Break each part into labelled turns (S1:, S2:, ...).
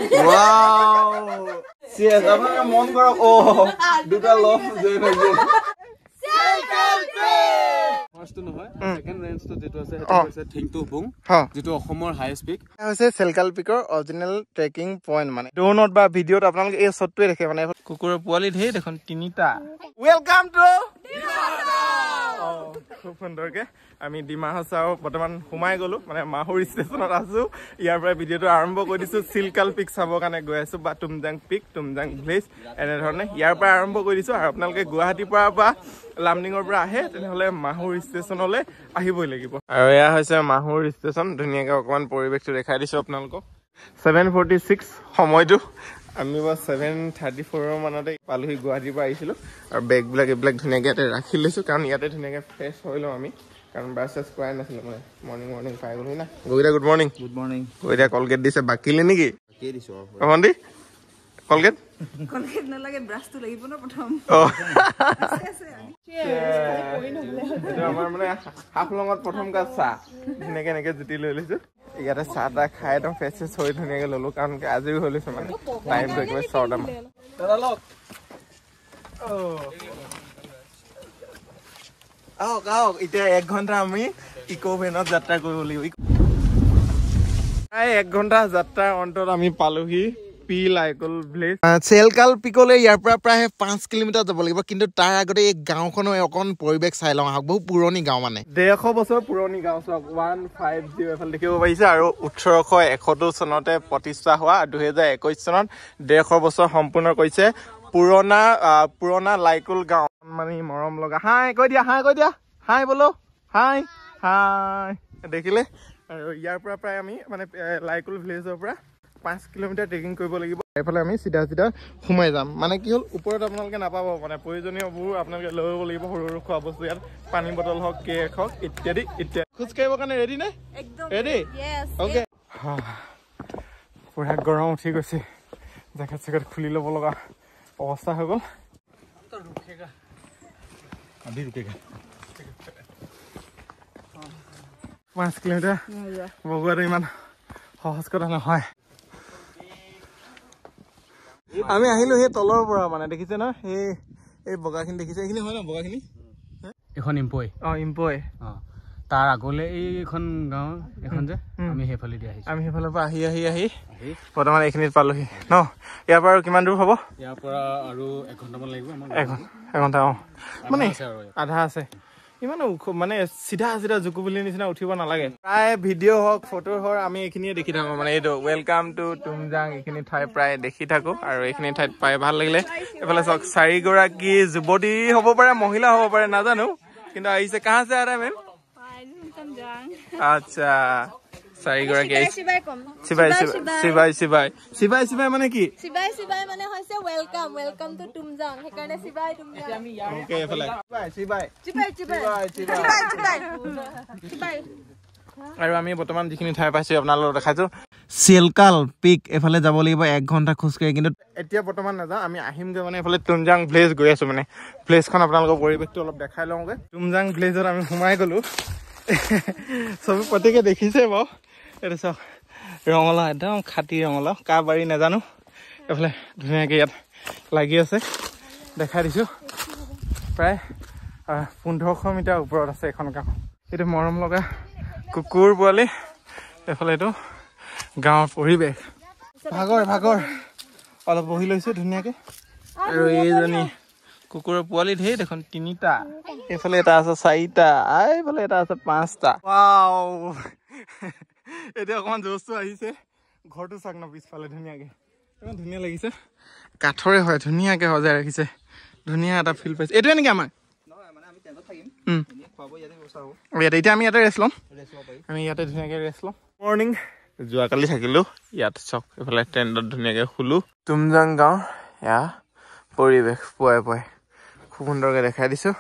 S1: Wow! Yes, আপনারা মন করো ও দুটা লফ জয়েন হইছে ফার্স্ট নহয় সেকেন্ড রেঞ্জ তো যেটো আছে হেটো আছে থিংটু বুং যেটো অসমৰ হাইয়েস্ট পিক
S2: হৈছে চেলকাল পিকৰ অৰিজিনাল ট্ৰেকিং পইণ্ট মানে ড্ৰোনত বা ভিডিঅ'ত আপোনালোকে এই শ্বটটোৱে দেখে মানে কুকুৰৰ পোৱালি ধেই দেখোন তিনিটা ওয়েলকাম টু খুব সুন্দৰকে আমি ডিমা হাছাও বৰ্তমান সোমাই গলো মানে মাহুৰ ষ্টেচনত আছো ইয়াৰ পৰা ভিডিঅ'টো আৰম্ভ কৰি দিছো চিলকাল পিক চাবৰ কাৰণে গৈ আছো বা তুমজাং পিক তুমজাং ভিলেজ এনেধৰণে ইয়াৰ পৰা আৰম্ভ কৰি দিছো আৰু আপোনালোকে গুৱাহাটীৰ পৰা বা লামডিঙৰ পৰা আহে তেনেহ'লে মাহুৰ ষ্টেচনলৈ আহিবই লাগিব আৰু এয়া হৈছে মাহুৰ ষ্টেচন ধুনীয়াকৈ অকণমান পৰিৱেশটো দেখাই দিছো আপোনালোকক 7:46 সময়টো আমি বা 7:34 মানতে পালোহি গুৱাহাটীৰ পৰা আহিছিলো আৰু বেগবিলাক এইবিলাক ধুনীয়াকৈ ইয়াতে ৰাখি লৈছো কাৰণ ইয়াতে ধুনীয়াকৈ ফ্ৰেছ হৈ লওঁ আমি কাৰণ ব্ৰাছ কৰাই নাছিলো মানে মৰ্ণিং পাই গ'লো না গৌৰীদা গুড মৰ্ণিং গৌৰীদা কলগেট দিছে বাকিলে নেকি ভণ্টি কলগেট নালাগে ব্ৰাছটো লাগিব ন প্ৰথম আমাৰ মানে হাফলঙত প্ৰথম কাজ চাহ ধুনীয়াকৈ এনেকৈ জুতি লৈ লৈছো ইয়াতে চাহ তাহ খাই একদম ফ্ৰেছ হৈ ধুনীয়াকৈ ল'লো কাৰণ আজৰি হৈ লৈছো মানে টাইমটো একেবাৰে 6টা মান আহক এতিয়া 1 ঘণ্টা আমি ইকো ভেনত যাত্ৰা কৰিব লাগিব প্ৰায় 1 ঘণ্টা যাত্ৰাৰ অন্তত আমি পালোহি পি লাইকল ভিলেজ চেলকাল পিকলৈ ইয়াৰ পৰা প্ৰায় 5 কিলোমিটাৰ যাব লাগিব কিন্তু তাৰ আগতে এই গাঁওখনৰ অকণ পৰিৱেশ চাই লওঁ আহক বহুত পুৰণি গাঁও মানে 150 বছৰ পুৰণি গাঁও চাওক 150 এফালে দেখিব পাৰিছে আৰু 1871 চনতে প্ৰতিষ্ঠা হোৱা 2021 চনত 150 বছৰ সম্পূৰ্ণ কৰিছে পুৰণা লাইকল গাঁও মানে মৰম লগা হাই কৈ দিয়া হাই বোলো হাই দেখিলে আৰু ইয়াৰ পৰা প্ৰায় আমি মানে লাইকল ভিলেজৰ পৰা 5 কিলোমিটাৰ ট্ৰেকিং কৰিব লাগিব এইফালে আমি সিধা সোমাই যাম মানে কি হ'ল ওপৰত আপোনালোকে নাপাব মানে প্ৰয়োজনীয়বোৰ আপোনালোকে লৈ ল'ব লাগিব সৰু খোৱা বস্তু ইয়াত পানী বটল হওক কেক হওক ইত্যাদি খোজ কাঢ়িবৰ কাৰণে ৰেডি নে ৰেডি অ'কে পুৰা গৰম উঠি গৈছে জেকেট খুলি ল'ব লগা অৱস্থা হৈ গ'ল 5 কিলোমিটাৰ বগোৱাটো ইমান সহজ কথা নহয় আমি আহিলো সেই তলৰ পৰা মানে দেখিছে ন এই বগাখিনি দেখিছে এইখিনি হয় ন বগাখিনি
S1: এখন ইম্পই তাৰ আগলে এইখন গাঁও এখন যে আমি হেফালে দি আহিছো
S2: আমি হেফালৰ পৰা আহি বৰ্তমান এইখিনিত পালোহি ন ইয়াৰ পৰা কিমান দূৰ হ'ব
S1: ইয়াৰ পৰা আৰু 1 ঘণ্টামান লাগিব আমাৰ
S2: 1 ঘণ্টা মানে আধা আছে ইমান মানে সিধা জুকু বুলি নিচিনা উঠিব নালাগে প্ৰায় ভিডিঅ' হওক ফটো হওক আমি এইখিনিয়ে দেখি থাকো মানে এইটো ওয়েলকাম টু তুমজাং এইখিনি ঠাই প্ৰায় দেখি থাকো আৰু এইখিনি ঠাইত পাই ভাল লাগিলে এইফালে চাওক 4 গৰাকী যুৱতী হ'ব পাৰে মহিলা হ'ব পাৰে নাজানো কিন্তু আহিছে কাহ আছে আৰা মেম আচ্ছা 4 গৰাকী শিবাই মানে কি শিবাই মানে হৈছে ওয়েলকাম টু তুমজাং সেইকাৰণে শিবাই তুমজাং ওকে এফালে শিবাই আৰু আমি বৰ্তমান যিখিনি ঠাই পাইছো আপোনালোকক দেখাইছো চেলকাল পিক এফালে যাব লাগিব 1 ঘণ্টা খোজকাঢ়ি কিন্তু এতিয়া বৰ্তমান নাযাওঁ আমি আহিমগৈ মানে এফালে তুমজাং ভিলেজ গৈ আছো মানে প্লেচখন আপোনালোকৰ পৰিৱেশটো অলপ দেখাই লওঁগৈ তুমজাং ভিলেজত আমি সোমাই গ'লো চবে প্ৰত্যেকে দেখিছে বাৰু এইটো চাওক ৰঙালাও একদম খাটি ৰঙালাও কাৰ বাৰী নাজানো এইফালে ধুনীয়াকৈ ইয়াত লাগি আছে দেখাই দিছোঁ প্ৰায় 1500 মিটাৰ ওপৰত আছে এখন গাঁও এইটো মৰম লগা কুকুৰ পোৱালি এইফালে এইটো গাঁৱৰ পৰিৱেশ ভাগৰ অলপ বহি লৈছোঁ ধুনীয়াকৈ আৰু এইজনী কুকুৰৰ পোৱালি ধেই দেখোন 3টা এইফালে এটা আছে 4টা এইফালে এটা আছে 5টা ৱাও এতিয়া অকণমান জোচটো আহিছে ঘৰটো চাওক ন পিছফালে ধুনীয়াকৈ ইমান ধুনীয়া লাগিছে কাঠৰে হয় ধুনীয়াকৈ সজাই ৰাখিছে ধুনীয়া এটা ফিল পাইছে এইটোৱে নেকি আমাৰ এতিয়া আমি ইয়াতে ৰেষ্ট ল'ম আমি ইয়াতে ধুনীয়াকৈ ৰেষ্ট ল'ম মৰ্ণিং যোৱাকালি থাকিলোঁ ইয়াত চাওক এইফালে টেণ্টত ধুনীয়াকৈ শুলোঁ তুমজাং গাঁও এয়া পৰিৱেশ পুৱাই খুব সুন্দৰকৈ দেখাই দিছোঁ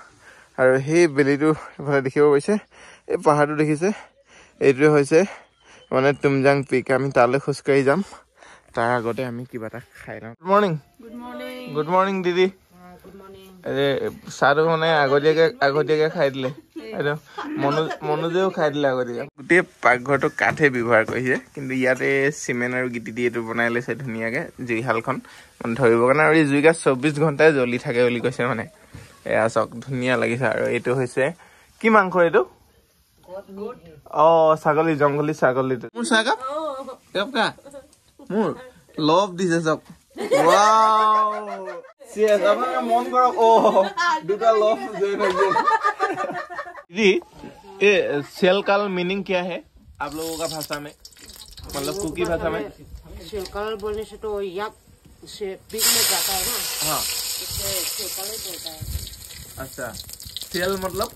S2: আৰু সেই বেলিটো এইফালে দেখিব পাৰিছে এই পাহাৰটো দেখিছে এইটোৱে হৈছে মানে তুমজাং পিক আমি তালৈ খোজকাঢ়ি যাম তাৰ আগতে আমি কিবা এটা খাই লওঁ গুড মৰ্ণিং দিদি চাহটো মানে আগতীয়াকৈ খাই দিলে এইটো মনোজেও খাই দিলে আগতে গোটেই পাকঘৰটো কাঠে ব্যৱহাৰ কৰিছে কিন্তু ইয়াতে চিমেণ্ট আৰু গিটি দি এইটো বনাই লৈছে ধুনীয়াকে জুইশালখন মানে ধৰিবৰ কাৰণে আৰু এই জুইকাত 24 ঘণ্টাই জ্বলি থাকে বুলি কৈছে মানে এয়া চাওক ধুনীয়া লাগিছে আৰু এইটো হৈছে কি মাংস এইটো ছাগলী জংঘলী ছাগলীটো মোৰ চাহকাপ কাপকা মোৰ লভ দিছে চাওক মন কৰক দুটা লভ जी ये सेल काल मीनिंग क्या है आप लोगों का भाषा में मतलब कुकी भाषा में
S3: सेल काल बोलने से तो यक से पिक में जाता है ना
S2: हाँ
S3: इसलिए सेल काल ही बोलता है
S2: अच्छा सेल मतलब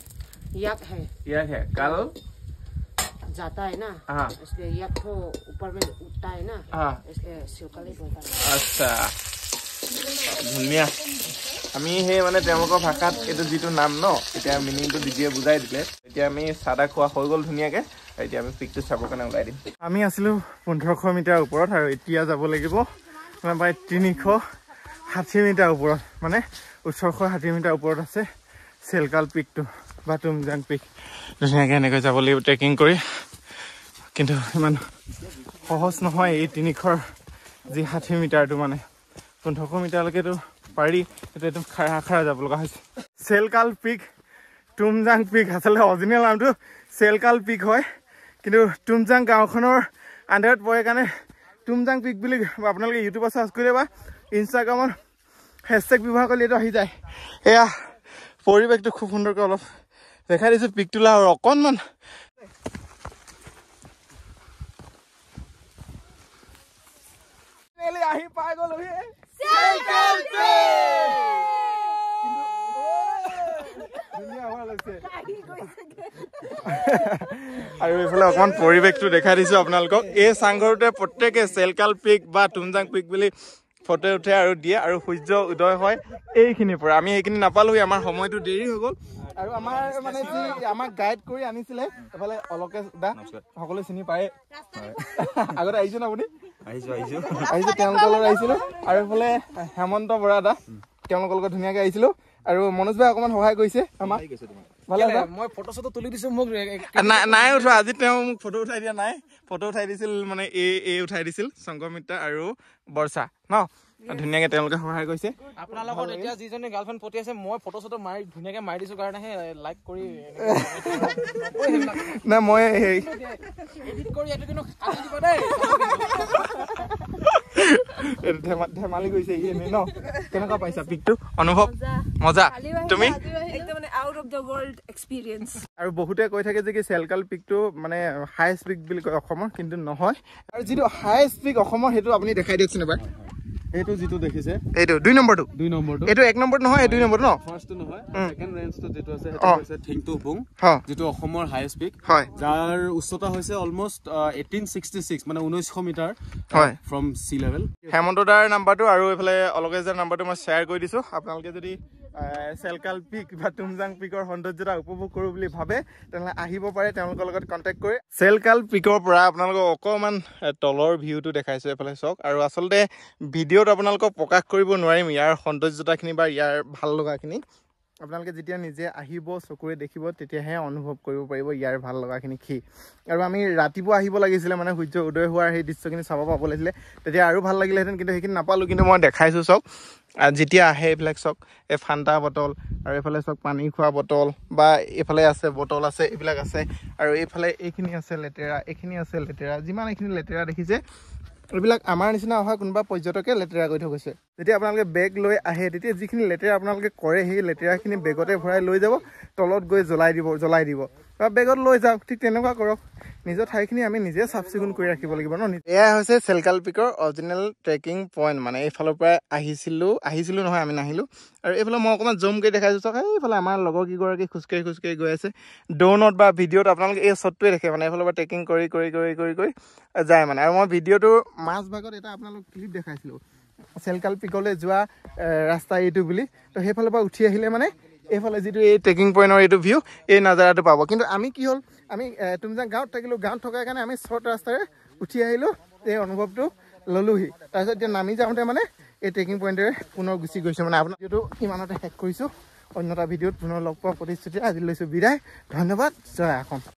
S3: यक है
S2: काल
S3: जाता है ना
S2: हाँ
S3: इसलिए यक तो ऊपर में उठता है ना
S2: हाँ
S3: इसलिए सेल काल ही बोलता है
S2: अच्छा धुनिया আমি সেই মানে তেওঁলোকৰ ভাষাত এইটো যিটো নাম ন এতিয়া মিনিংটো দিদিয়ে বুজাই দিলে এতিয়া আমি চাদা খোৱা হৈ গ'ল ধুনীয়াকে এতিয়া আমি পিকটো চাবৰ কাৰণে ওলাই দিম আমি আছিলোঁ 1500 মিটাৰ ওপৰত আৰু এতিয়া যাব লাগিব মানে প্ৰায় 360 মিটাৰ ওপৰত মানে 860 মিটাৰ ওপৰত আছে চেলকাল পিকটো বা তুমজাং পিক ধুনীয়াকৈ এনেকৈ যাব লাগিব ট্ৰেকিং কৰি কিন্তু ইমান সহজ নহয় এই 360 মিটাৰটো মানে 1500 মিটাৰলৈকেতো পাৰি এটা একদম খাৰা খাৰা যাব লগা হৈছে চেলকাল পিক তুমজাং পিক আচলতে অৰিজিনেল নামটো চেলকাল পিক হয় কিন্তু তুমজাং গাঁওখনৰ আণ্ডাৰত পৰে কাৰণে তুমজাং পিক বুলি আপোনালোকে ইউটিউবত চাৰ্চ কৰিলে বা ইনষ্টাগ্ৰামত হেছটেগ ব্যৱহাৰ কৰিলে এইটো আহি যায় এয়া পৰিৱেশটো খুব সুন্দৰকৈ অলপ দেখাই দিছোঁ পিকটোলা আৰু অকণমান আহি পাই গ'লো আৰু এইফালে অকমান পৰিৱেশটো দেখাই দিছো আপোনালোকক এই চাংঘৰটোতে প্ৰত্যেকে চেলকাল পিক বা তুমজাং পিক বুলি ফটো উঠে আৰু দিয়ে আৰু সূৰ্য উদয় হয় এইখিনিৰ পৰা আমি এইখিনি নাপালোহি আমাৰ সময়টো দেৰি হৈ গ'ল আৰু আমাৰ মানে যি আমাক গাইড কৰি আনিছিলে এফালে অলকেশ দা সকলো চিনি পায় আগতে আহিছে ন আপুনি আহিছো তেওঁলোকৰ লগত আহিছিলো আৰু এইফালে হেমন্ত বৰা দা তেওঁলোকৰ লগত ধুনীয়াকে আহিছিলো আৰু মনোজ ভাই অকমান সহায় কৰিছে আমাক মই ফটো চটো তুলি দিছো মোক নাই উঠোৱা আজি তেওঁ মোক ফটো উঠাই দিয়া নাই ফটো উঠাই দিছিল মানে এ উঠাই দিছিল সংগমিত্ৰা আৰু বৰ্ষা ন ধুনীয়াকে তেওঁলোকে সহায় কৰিছে
S1: আপোনালোকৰ এতিয়া যিজনে গাৰ্লফ্ৰেণ্ড পতি আছে মই ফটো চটো মাৰি ধুনীয়াকে মাৰি দিছো কাৰণেহে লাইক কৰি
S2: না মই
S1: এডিট কৰি এইটো কিন্তু কাটি দিব দেই
S2: ধেমালি কৰিছে এনে ন কেনেকুৱা পাইছা পিকটো অনুভৱ মজা তুমি
S4: একদম মানে out of the world experience
S2: আৰু বহুতে কৈ থাকে যে কি চেলকাল পিকটো মানে হাইয়েষ্ট পিক বুলি কয় অসমৰ কিন্তু নহয় আৰু যিটো হাইয়েষ্ট পিক অসমৰ সেইটো আপুনি দেখাই দিয়কচোন এবাৰ
S1: এইটো যিটো দেখিছে
S2: এইটো 2 নম্বৰটো এইটো 1 নম্বৰ নহয় 2 নম্বৰ ন
S1: ফাৰ্ষ্টটো নহয় সেকেন্ড ৰেঞ্জটো যেটো আছে সেইটো হৈছে থিংটু বুং যেটো অসমৰ হাইয়েষ্ট পিক
S2: হয়
S1: যাৰ উচ্চতা হৈছে অলমোষ্ট 1866 মানে 1900 মিটাৰ ফ্ৰম সি লেভেল
S2: হেমন্তদাৰ নাম্বাৰটো আৰু এফালে অলকেশদাৰ নাম্বাৰটো মই শ্বেয়াৰ কৰি দিছো আপোনালোকে যদি চেলকাল পিক বা তুমজাং পিকৰ সৌন্দৰ্যতা উপভোগ কৰো বুলি ভাবে তেনে আহিব পাৰে তেওঁলোকৰ লগত কন্টাক্ট কৰি চেলকাল পিকৰ পৰা আপোনালোকক অকমান তলৰ ভিউটো দেখাইছো এফালে চাওক আৰু আচলতে ভিডিঅ'ত আপোনালোকক প্ৰকাশ কৰিব নোৱাৰিম ইয়াৰ সৌন্দৰ্যতাখিনি বা ইয়াৰ ভাল লগাখিনি আপোনালোকে যেতিয়া নিজে আহিব চকুৰে দেখিব তেতিয়াহে অনুভৱ কৰিব পাৰিব ইয়াৰ ভাল লগাখিনি কি আৰু আমি ৰাতিপুৱা আহিব লাগিছিলে মানে সূৰ্য উদয় হোৱাৰ সেই দৃশ্যখিনি চাব পাব লাগিছিলে তেতিয়া আৰু ভাল লাগিলেহেঁতেন কিন্তু সেইখিনি নাপালোঁ কিন্তু মই দেখাইছোঁ চাওক যেতিয়া আহে এইবিলাক চাওক এই ফান্টা বটল আৰু এইফালে চাওক পানী খোৱা বটল বা এইফালে আছে বটল আছে এইবিলাক আছে আৰু এইফালে এইখিনি আছে লেতেৰা এইখিনি আছে লেতেৰা যিমান এইখিনি লেতেৰা দেখিছে এইবিলাক আমাৰ নিচিনা অহা কোনোবা পৰ্যটকে লেতেৰা কৰি থৈ গৈছে যেতিয়া আপোনালোকে বেগ লৈ আহে তেতিয়া যিখিনি লেতেৰা আপোনালোকে কৰে সেই লেতেৰাখিনি বেগতে ভৰাই লৈ যাব তলত গৈ জ্বলাই দিব বা বেগত লৈ যাওক ঠিক তেনেকুৱা কৰক নিজৰ ঠাইখিনি আমি নিজে চাফ চিকুণ কৰি ৰাখিব লাগিব ন এয়া হৈছে চেলকাল পিকৰ অৰিজিনেল ট্ৰেকিং পইণ্ট মানে এইফালৰ পৰা আহিছিলোঁ নহয় আমি নাহিলোঁ আৰু এইফালে মই অকণমান জুম কৰি দেখাইছোঁ চাওক এইফালে আমাৰ লগৰ কেইগৰাকী খোজকাঢ়ি গৈ আছে ড্ৰোনত বা ভিডিঅ'ত আপোনালোকে এই শ্বটটোৱে দেখে মানে এইফালৰ পৰা ট্ৰেকিং কৰি যায় মানে আৰু মই ভিডিঅ'টোৰ মাজ ভাগত এটা আপোনালোক ক্লিপ দেখাইছিলোঁ চেলকাল পিকলৈ যোৱা ৰাস্তা এইটো বুলি তো সেইফালৰ পৰা উঠি আহিলে মানে এইফালে যিটো এই ট্ৰেকিং পইণ্টৰ এইটো ভিউ এই নাজাৰাটো পাব কিন্তু আমি কি হ'ল আমি তুমজাং গাঁৱত থাকিলোঁ গাঁৱত থকাৰ কাৰণে আমি শ্বৰ্ট ৰাস্তাৰে উঠি আহিলোঁ এই অনুভৱটো ল'লোহি তাৰপিছত এতিয়া নামি যাওঁতে মানে এই ট্ৰেকিং পইণ্টেৰে পুনৰ গুচি গৈছোঁ মানে আপোনাৰ যিটো ইমানতে শেষ কৰিছোঁ অন্য এটা ভিডিঅ'ত পুনৰ লগ পোৱাৰ প্ৰতিশ্ৰুতি আজি লৈছোঁ বিদায় ধন্যবাদ জয় অসম